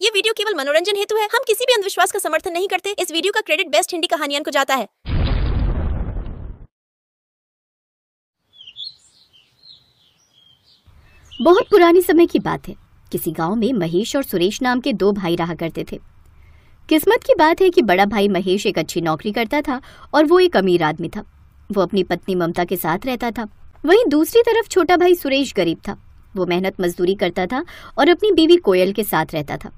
ये वीडियो केवल मनोरंजन हेतु है। हम किसी भी अंधविश्वास का समर्थन नहीं करते। इस वीडियो का क्रेडिट बेस्ट हिंदी कहानियन को जाता है। बहुत पुराने समय की बात है। किसी गांव में महेश और सुरेश नाम के दो भाई रहा करते थे। किस्मत की बात है कि बड़ा भाई महेश एक अच्छी नौकरी करता था और वो एक अमीर आदमी था। वो अपनी पत्नी ममता के साथ रहता था। वहीं दूसरी तरफ छोटा भाई सुरेश गरीब था। वो मेहनत मजदूरी करता था और अपनी बीवी कोयल के साथ रहता था।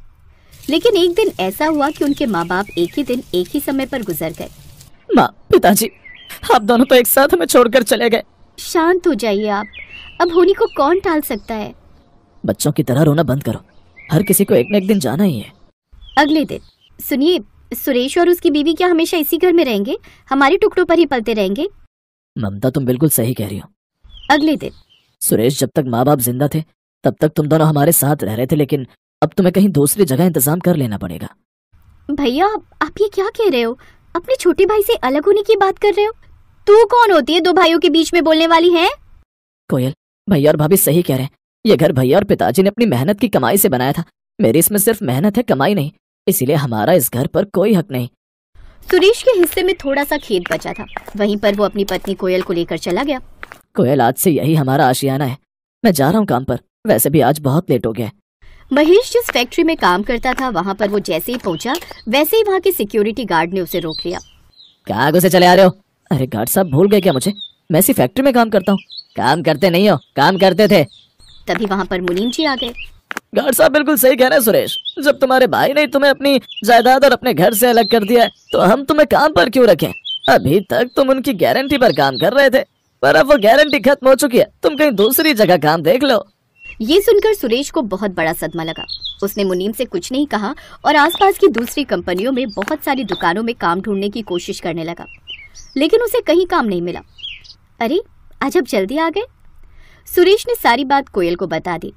लेकिन एक दिन ऐसा हुआ कि उनके माँ बाप एक ही दिन एक ही समय पर गुजर गए। माँ, पिताजी, आप दोनों तो एक साथ हमें छोड़कर चले गए। शांत हो जाइए आप। अब होनी को कौन टाल सकता है। बच्चों की तरह रोना बंद करो। हर किसी को एक न एक दिन जाना ही है। अगले दिन सुनिए, सुरेश और उसकी बीवी क्या हमेशा इसी घर में रहेंगे? हमारे टुकड़ों पर ही पलते रहेंगे? ममता, तुम बिल्कुल सही कह रही हो। अगले दिन सुरेश, जब तक माँ बाप जिंदा थे तब तक तुम दोनों हमारे साथ रह रहे थे, लेकिन अब तुम्हें कहीं दूसरी जगह इंतजाम कर लेना पड़ेगा। भैया, आप ये क्या कह रहे हो? अपने छोटे भाई से अलग होने की बात कर रहे हो? तू कौन होती है दो भाइयों के बीच में बोलने वाली है? कोयल, भैया और भाभी सही कह रहे हैं। ये घर भैया और पिताजी ने अपनी मेहनत की कमाई से बनाया था। मेरी इसमें सिर्फ मेहनत है, कमाई नहीं। इसीलिए हमारा इस घर पर कोई हक नहीं। सुरेश के हिस्से में थोड़ा सा खेत बचा था। वहीं पर वो अपनी पत्नी कोयल को लेकर चला गया। कोयल, आज से यही हमारा आशियाना है। मैं जा रहा हूँ काम पर। वैसे भी आज बहुत लेट हो गया। महेश जिस फैक्ट्री में काम करता था वहाँ पर वो जैसे ही पहुँचा वैसे ही वहाँ के सिक्योरिटी गार्ड ने उसे रोक लिया। क्या आगे से चले आ रहे हो? अरे गार्ड साहब, भूल गए क्या मुझे? मैं इसी फैक्ट्री में काम करता हूँ। काम करते नहीं हो, काम करते थे। तभी वहाँ पर मुनीम जी आ गए। गार्ड साहब बिल्कुल सही कह रहे हैं सुरेश। जब तुम्हारे भाई ने तुम्हें अपनी जायदाद और अपने घर से अलग कर दिया है तो हम तुम्हें काम पर क्यों रखें? अभी तक तुम उनकी गारंटी पर काम कर रहे थे, पर अब वो गारंटी खत्म हो चुकी है। तुम कहीं दूसरी जगह काम देख लो। ये सुनकर सुरेश को बहुत बड़ा सदमा लगा। उसने मुनीम से कुछ नहीं कहा और आसपास की दूसरी कंपनियों में बहुत सारी दुकानों में काम ढूंढने की कोशिश करने लगा, लेकिन उसे कहीं काम नहीं मिला। अरे, आज आप जल्दी आ गए। सुरेश ने सारी बात कोयल को बता दी।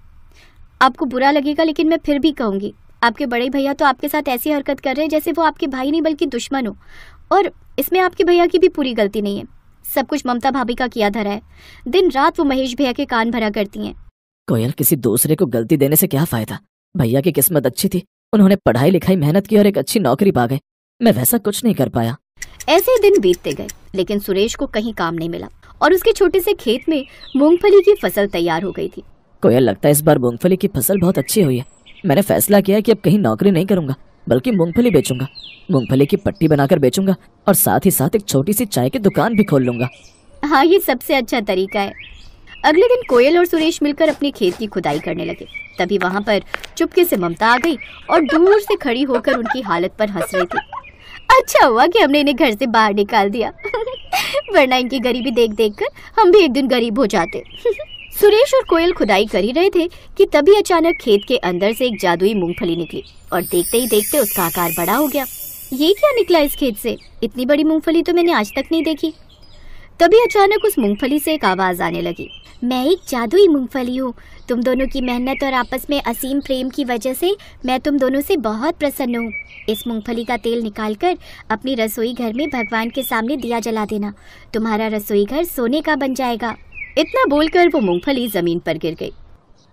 आपको बुरा लगेगा लेकिन मैं फिर भी कहूंगी, आपके बड़े भैया तो आपके साथ ऐसी हरकत कर रहे हैं जैसे वो आपके भाई नहीं बल्कि दुश्मन हो। और इसमें आपके भैया की भी पूरी गलती नहीं है। सब कुछ ममता भाभी का किया धरा है। दिन रात वो महेश भैया के कान भरा करती हैं। कोयल, किसी दूसरे को गलती देने से क्या फायदा? भैया की किस्मत अच्छी थी। उन्होंने पढ़ाई लिखाई मेहनत की और एक अच्छी नौकरी पा गए। मैं वैसा कुछ नहीं कर पाया। ऐसे दिन बीतते गए लेकिन सुरेश को कहीं काम नहीं मिला और उसके छोटे से खेत में मूंगफली की फसल तैयार हो गई थी। कोयल, लगता है इस बार मूंगफली की फसल बहुत अच्छी हुई है। मैंने फैसला किया है कि अब कहीं नौकरी नहीं करूंगा बल्कि मूंगफली बेचूंगा। मूंगफली की पट्टी बनाकर बेचूंगा और साथ ही साथ एक छोटी सी चाय की दुकान भी खोल लूंगा। हाँ, ये सबसे अच्छा तरीका है। अगले दिन कोयल और सुरेश मिलकर अपने खेत की खुदाई करने लगे। तभी वहाँ पर चुपके से ममता आ गई और दूर से खड़ी होकर उनकी हालत पर हंस रही थी। अच्छा हुआ कि हमने इन्हें घर से बाहर निकाल दिया वरना इनकी गरीबी देख देख कर हम भी एक दिन गरीब हो जाते। सुरेश और कोयल खुदाई कर ही रहे थे कि तभी अचानक खेत के अंदर से एक जादुई मूंगफली निकली और देखते ही देखते उसका आकार बड़ा हो गया। ये क्या निकला इस खेत से? इतनी बड़ी मूंगफली तो मैंने आज तक नहीं देखी। तभी अचानक उस मूंगफली से एक आवाज आने लगी। मैं एक जादुई मूंगफली हूँ। तुम दोनों की मेहनत और आपस में असीम प्रेम की वजह से मैं तुम दोनों से बहुत प्रसन्न हूँ। इस मूंगफली का तेल निकालकर अपनी रसोई घर में भगवान के सामने दिया जला देना। तुम्हारा रसोई घर सोने का बन जाएगा। इतना बोलकर वो मूंगफली जमीन पर गिर गई।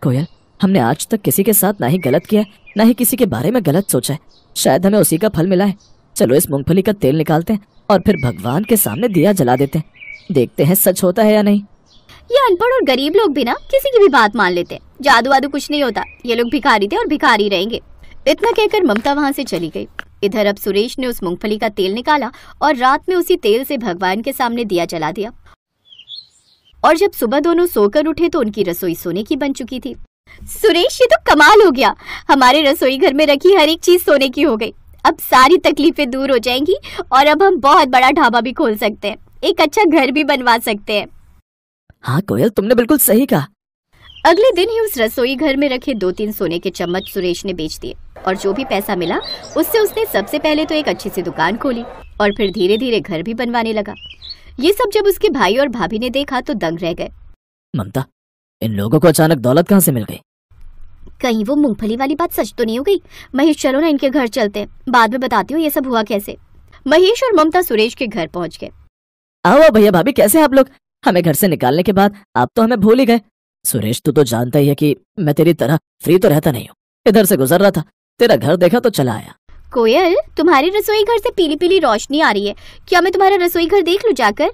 कोयल, हमने आज तक किसी के साथ ना ही गलत किया है, ना ही किसी के बारे में गलत सोचा है। शायद हमें उसी का फल मिला है। चलो इस मूंगफली का तेल निकालते हैं और फिर भगवान के सामने दिया जला देते हैं। देखते हैं सच होता है या नहीं। ये अनपढ़ और गरीब लोग भी ना किसी की भी बात मान लेते हैं। जादू वादू कुछ नहीं होता। ये लोग भिखारी थे और भिखारी रहेंगे। इतना कहकर ममता वहाँ से चली गई। इधर अब सुरेश ने उस मूंगफली का तेल निकाला और रात में उसी तेल से भगवान के सामने दिया जला दिया। और जब सुबह दोनों सोकर उठे तो उनकी रसोई सोने की बन चुकी थी। सुरेश, ये तो कमाल हो गया। हमारे रसोई घर में रखी हर एक चीज सोने की हो गई। अब सारी तकलीफें दूर हो जाएंगी और अब हम बहुत बड़ा ढाबा भी खोल सकते हैं। एक अच्छा घर भी बनवा सकते हैं। हाँ कोयल, तुमने बिल्कुल सही कहा। अगले दिन ही उस रसोई घर में रखे 2-3 सोने के चम्मच सुरेश ने बेच दिए और जो भी पैसा मिला उससे उसने सबसे पहले तो एक अच्छी सी दुकान खोली और फिर धीरे धीरे घर भी बनवाने लगा। ये सब जब उसके भाई और भाभी ने देखा तो दंग रह गए। ममता, इन लोगों को अचानक दौलत कहाँ से मिल गई? कहीं वो मूंगफली वाली बात सच तो नहीं हो गई? महेश, चलो ना इनके घर चलते हैं। बाद में बताती हूँ ये सब हुआ कैसे। महेश और ममता सुरेश के घर पहुँच गए। आओ भैया भाभी, कैसे हैं आप लोग? हमें घर से निकालने के बाद आप तो हमें भूल ही गए। सुरेश, तू तो जानता ही है कि मैं तेरी तरह फ्री तो रहता नहीं हूँ। इधर से गुजर रहा था तेरा घर देखा तो चला आया। कोयल, तुम्हारी रसोई घर से पीली पीली रोशनी आ रही है, क्या मैं तुम्हारा रसोई घर देख लूं जाकर?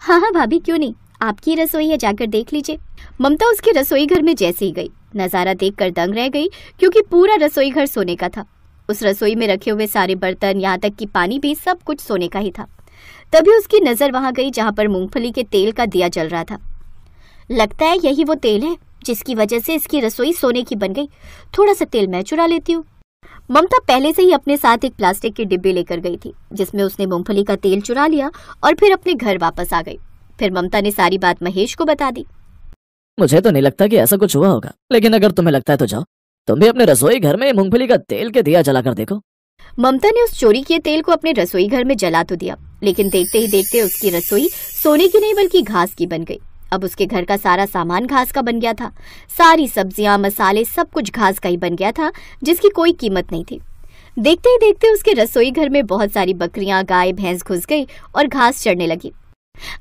हाँ हाँ भाभी, क्यों नहीं, आपकी रसोई है, जाकर देख लीजिए। ममता उसके रसोई घर में जैसे ही गई, नजारा देखकर दंग रह गई, क्योंकि पूरा रसोई घर सोने का था। उस रसोई में रखे हुए सारे बर्तन, यहाँ तक कि पानी भी, सब कुछ सोने का ही था। तभी उसकी नजर वहां गई जहां पर मूंगफली के तेल का दिया जल रहा था। लगता है यही वो तेल है जिसकी वजह से इसकी रसोई सोने की बन गई। थोड़ा सा तेल मैं चुरा लेती हूँ। ममता पहले से ही अपने साथ एक प्लास्टिक की डिब्बी लेकर गई थी, जिसमें उसने मूंगफली का तेल चुरा लिया और फिर अपने घर वापस आ गई। फिर ममता ने सारी बात महेश को बता दी। मुझे तो नहीं लगता कि ऐसा कुछ हुआ होगा, लेकिन अगर तुम्हें लगता है तो जाओ, तुम भी अपने रसोई घर में मूंगफली का तेल के दिया जलाकर देखो। ममता ने उस चोरी किए तेल को अपने रसोई घर में जला तो दिया, लेकिन देखते ही देखते उसकी रसोई सोने की नहीं बल्कि घास की बन गई। अब उसके घर का सारा सामान घास का बन गया था। सारी सब्जियां, मसाले, सब कुछ घास का ही बन गया था, जिसकी कोई कीमत नहीं थी। देखते ही देखते उसके रसोई घर में बहुत सारी बकरियां, गाय, भैंस घुस गई और घास चढ़ने लगी।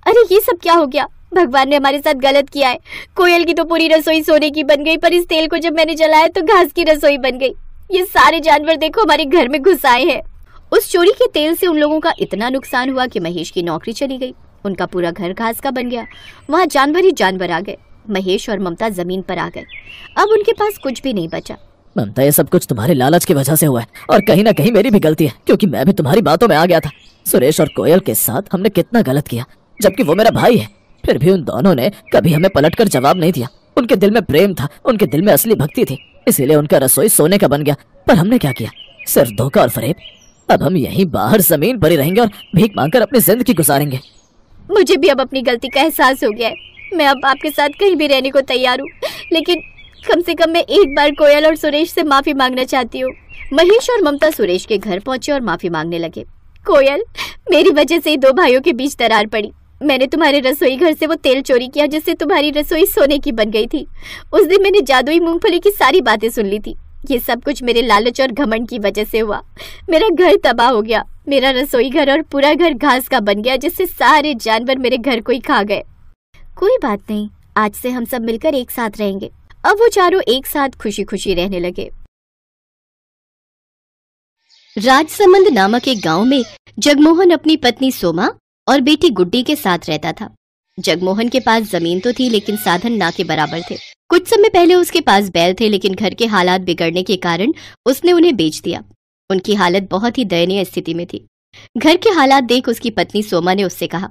अरे ये सब क्या हो गया? भगवान ने हमारे साथ गलत किया है। कोयल की तो पूरी रसोई सोने की बन गई, पर इस तेल को जब मैंने जलाया तो घास की रसोई बन गई। ये सारे जानवर देखो हमारे घर में घुस आए हैं। उस चोरी के तेल से उन लोगों का इतना नुकसान हुआ कि महेश की नौकरी चली गई। उनका पूरा घर घास का बन गया। वहाँ जानवर ही जानवर आ गए। महेश और ममता जमीन पर आ गए। अब उनके पास कुछ भी नहीं बचा। ममता, ये सब कुछ तुम्हारे लालच की वजह से हुआ है, और कहीं ना कहीं मेरी भी गलती है, क्योंकि मैं भी तुम्हारी बातों में आ गया था। सुरेश और कोयल के साथ हमने कितना गलत किया, जबकि वो मेरा भाई है। फिर भी उन दोनों ने कभी हमें पलटकर जवाब नहीं दिया। उनके दिल में प्रेम था, उनके दिल में असली भक्ति थी, इसीलिए उनका रसोई सोने का बन गया। पर हमने क्या किया? सिर्फ धोखा और फरेब। अब हम यहीं बाहर जमीन पर ही रहेंगे और भीख मांगकर अपनी जिंदगी गुजारेंगे। मुझे भी अब अपनी गलती का एहसास हो गया है। मैं अब आपके साथ कहीं भी रहने को तैयार हूँ, लेकिन कम से कम मैं एक बार कोयल और सुरेश से माफी मांगना चाहती हूँ। महेश और ममता सुरेश के घर पहुंचे और माफी मांगने लगे। कोयल, मेरी वजह से ही दो भाइयों के बीच दरार पड़ी। मैंने तुम्हारे रसोई घर से वो तेल चोरी किया जिससे तुम्हारी रसोई सोने की बन गई थी। उस दिन मैंने जादुई मूंगफली की सारी बातें सुन ली थी। ये सब कुछ मेरे लालच और घमंड की वजह से हुआ। मेरा घर तबाह हो गया। मेरा रसोई घर और पूरा घर घास का बन गया, जिससे सारे जानवर मेरे घर को ही खा गए। कोई बात नहीं, आज से हम सब मिलकर एक साथ रहेंगे। अब वो चारों एक साथ खुशी खुशी रहने लगे। राजसमंद नामक एक गांव में जगमोहन अपनी पत्नी सोमा और बेटी गुड्डी के साथ रहता था। जगमोहन के पास जमीन तो थी, लेकिन साधन ना के बराबर थे। कुछ समय पहले उसके पास बैल थे, लेकिन घर के हालात बिगड़ने के कारण उसने उन्हें बेच दिया। उनकी हालत बहुत ही दयनीय स्थिति में थी। घर के हालात देख उसकी पत्नी सोमा ने उससे कहा,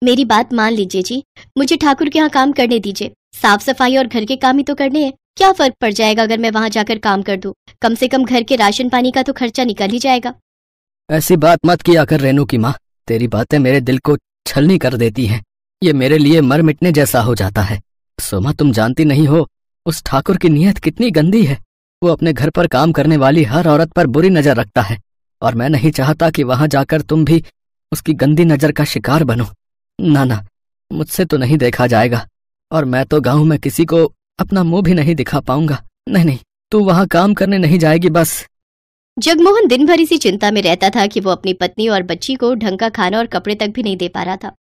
मेरी बात मान लीजिए जी, मुझे ठाकुर के यहाँ काम करने दीजिए। साफ सफाई और घर के काम ही तो करने हैं। क्या फर्क पड़ जाएगा अगर मैं वहाँ जाकर काम कर दूं? कम से कम घर के राशन पानी का तो खर्चा निकल ही जाएगा। ऐसी बात मत किया कर रेनू की माँ, तेरी बातें मेरे दिल को छलनी कर देती हैं। ये मेरे लिए मर मिटने जैसा हो जाता है। सोमा, तुम जानती नहीं हो उस ठाकुर की नीयत कितनी गंदी है। वो अपने घर पर काम करने वाली हर औरत पर बुरी नजर रखता है, और मैं नहीं चाहता कि वहां जाकर तुम भी उसकी गंदी नजर का शिकार बनो। ना ना, मुझसे तो नहीं देखा जाएगा, और मैं तो गांव में किसी को अपना मुंह भी नहीं दिखा पाऊंगा। नहीं नहीं, तू वहां काम करने नहीं जाएगी बस। जगमोहन दिन भर इसी चिंता में रहता था कि वो अपनी पत्नी और बच्ची को ढंग का खाना और कपड़े तक भी नहीं दे पा रहा था।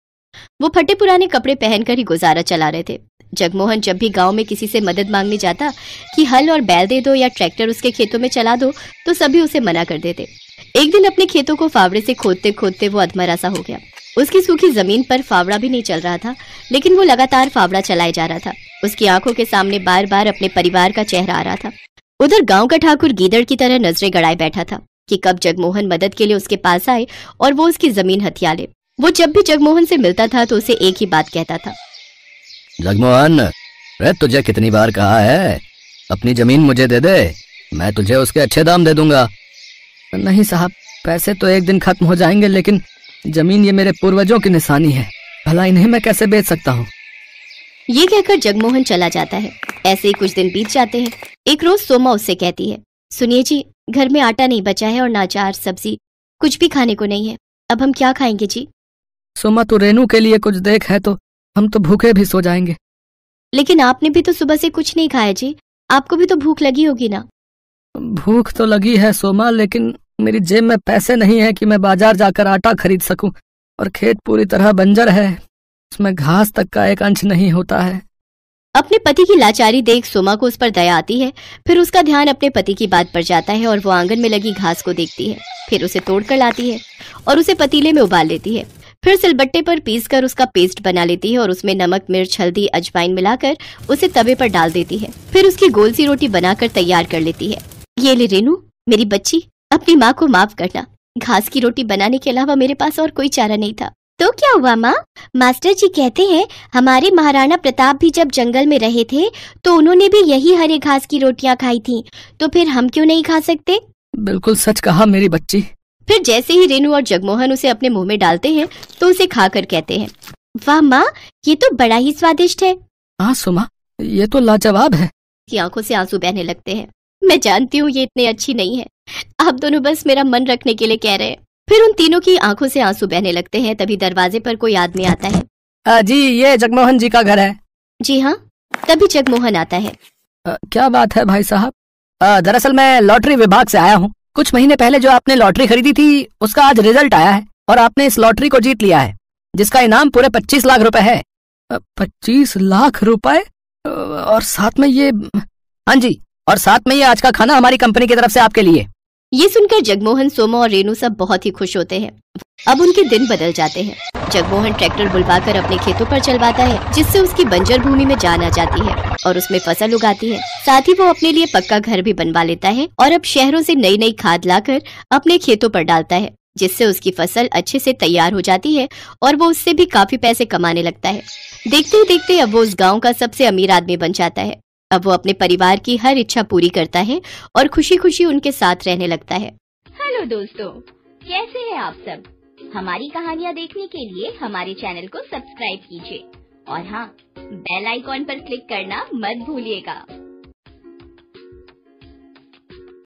वो फटे पुराने कपड़े पहनकर ही गुजारा चला रहे थे। जगमोहन जब भी गांव में किसी से मदद मांगने जाता कि हल और बैल दे दो या ट्रैक्टर उसके खेतों में चला दो, तो सभी उसे मना कर देते। एक दिन अपने खेतों को फावड़े से खोदते खोदते वो अधमरा सा हो गया। उसकी सूखी जमीन पर फावड़ा भी नहीं चल रहा था, लेकिन वो लगातार फावड़ा चलाए जा रहा था। उसकी आंखों के सामने बार बार अपने परिवार का चेहरा आ रहा था। उधर गांव का ठाकुर गीदड़ की तरह नजरें गड़ाए बैठा था कि कब जगमोहन मदद के लिए उसके पास आए और वो उसकी जमीन हथिया ले। वो जब भी जगमोहन से मिलता था तो उसे एक ही बात कहता था, जगमोहन, रे तुझे कितनी बार कहा है अपनी जमीन मुझे दे दे, मैं तुझे उसके अच्छे दाम दे दूंगा। नहीं साहब, पैसे तो एक दिन खत्म हो जाएंगे, लेकिन जमीन ये मेरे पूर्वजों की निशानी है, भला इन्हें मैं कैसे बेच सकता हूँ। ये कहकर जगमोहन चला जाता है। ऐसे ही कुछ दिन बीत जाते हैं। एक रोज सोमा उससे कहती है, सुनिए जी, घर में आटा नहीं बचा है और ना अचार, सब्जी, कुछ भी खाने को नहीं है। अब हम क्या खाएंगे जी? सोमा, तू रेनू के लिए कुछ देख, है तो हम तो भूखे भी सो जाएंगे। लेकिन आपने भी तो सुबह से कुछ नहीं खाया जी, आपको भी तो भूख लगी होगी ना। भूख तो लगी है सोमा, लेकिन मेरी जेब में पैसे नहीं है कि मैं बाजार जाकर आटा खरीद सकूं, और खेत पूरी तरह बंजर है, उसमें घास तक का एक अंश नहीं होता है। अपने पति की लाचारी देख सोमा को उस पर दया आती है। फिर उसका ध्यान अपने पति की बात पर जाता है और वो आंगन में लगी घास को देखती है। फिर उसे तोड़ कर लाती है और उसे पतीले में उबाल लेती है। फिर सिलबट्टे पर पीसकर उसका पेस्ट बना लेती है और उसमें नमक, मिर्च, हल्दी, अजवाइन मिलाकर उसे तवे पर डाल देती है। फिर उसकी गोल सी रोटी बनाकर तैयार कर लेती है। ये ले रेनू, मेरी बच्ची, अपनी माँ को माफ करना। घास की रोटी बनाने के अलावा मेरे पास और कोई चारा नहीं था। तो क्या हुआ माँ? मास्टर जी कहते हैं हमारे महाराणा प्रताप भी जब जंगल में रहे थे तो उन्होंने भी यही हरे घास की रोटियां खाई थी, तो फिर हम क्यों नहीं खा सकते? बिल्कुल सच कहा मेरी बच्ची। फिर जैसे ही रेनू और जगमोहन उसे अपने मुंह में डालते हैं तो उसे खाकर कहते हैं, वाह माँ, ये तो बड़ा ही स्वादिष्ट है। हाँ सुमा, ये तो लाजवाब है। की आंखों से आंसू बहने लगते हैं। मैं जानती हूँ ये इतने अच्छी नहीं है, आप दोनों बस मेरा मन रखने के लिए कह रहे हैं। फिर उन तीनों की आंखों से आंसू बहने लगते हैं। तभी दरवाजे पर कोई आदमी आता है। जी, ये जगमोहन जी का घर है। जी हाँ। तभी जगमोहन आता है। क्या बात है भाई साहब? दरअसल मैं लॉटरी विभाग से आया हूँ। कुछ महीने पहले जो आपने लॉटरी खरीदी थी उसका आज रिजल्ट आया है और आपने इस लॉटरी को जीत लिया है, जिसका इनाम पूरे 25 लाख रुपए है। 25 लाख रुपए? और साथ में ये, हाँ जी, और साथ में ये आज का खाना हमारी कंपनी की तरफ से आपके लिए। ये सुनकर जगमोहन, सोमा और रेनू सब बहुत ही खुश होते हैं। अब उनके दिन बदल जाते हैं। जगमोहन ट्रैक्टर बुलवाकर अपने खेतों पर चलवाता है, जिससे उसकी बंजर भूमि में जान आ जाती है और उसमें फसल उगाती है। साथ ही वो अपने लिए पक्का घर भी बनवा लेता है और अब शहरों से नई नई खाद लाकर अपने खेतों पर डालता है, जिससे उसकी फसल अच्छे से तैयार हो जाती है और वो उससे भी काफी पैसे कमाने लगता है। देखते ही देखते अब वो उस गाँव का सबसे अमीर आदमी बन जाता है। अब वो अपने परिवार की हर इच्छा पूरी करता है और खुशी खुशी उनके साथ रहने लगता है। हेलो दोस्तों, कैसे हैं आप सब? हमारी कहानियाँ देखने के लिए हमारे चैनल को सब्सक्राइब कीजिए और हाँ, बेल आइकॉन पर क्लिक करना मत भूलिएगा।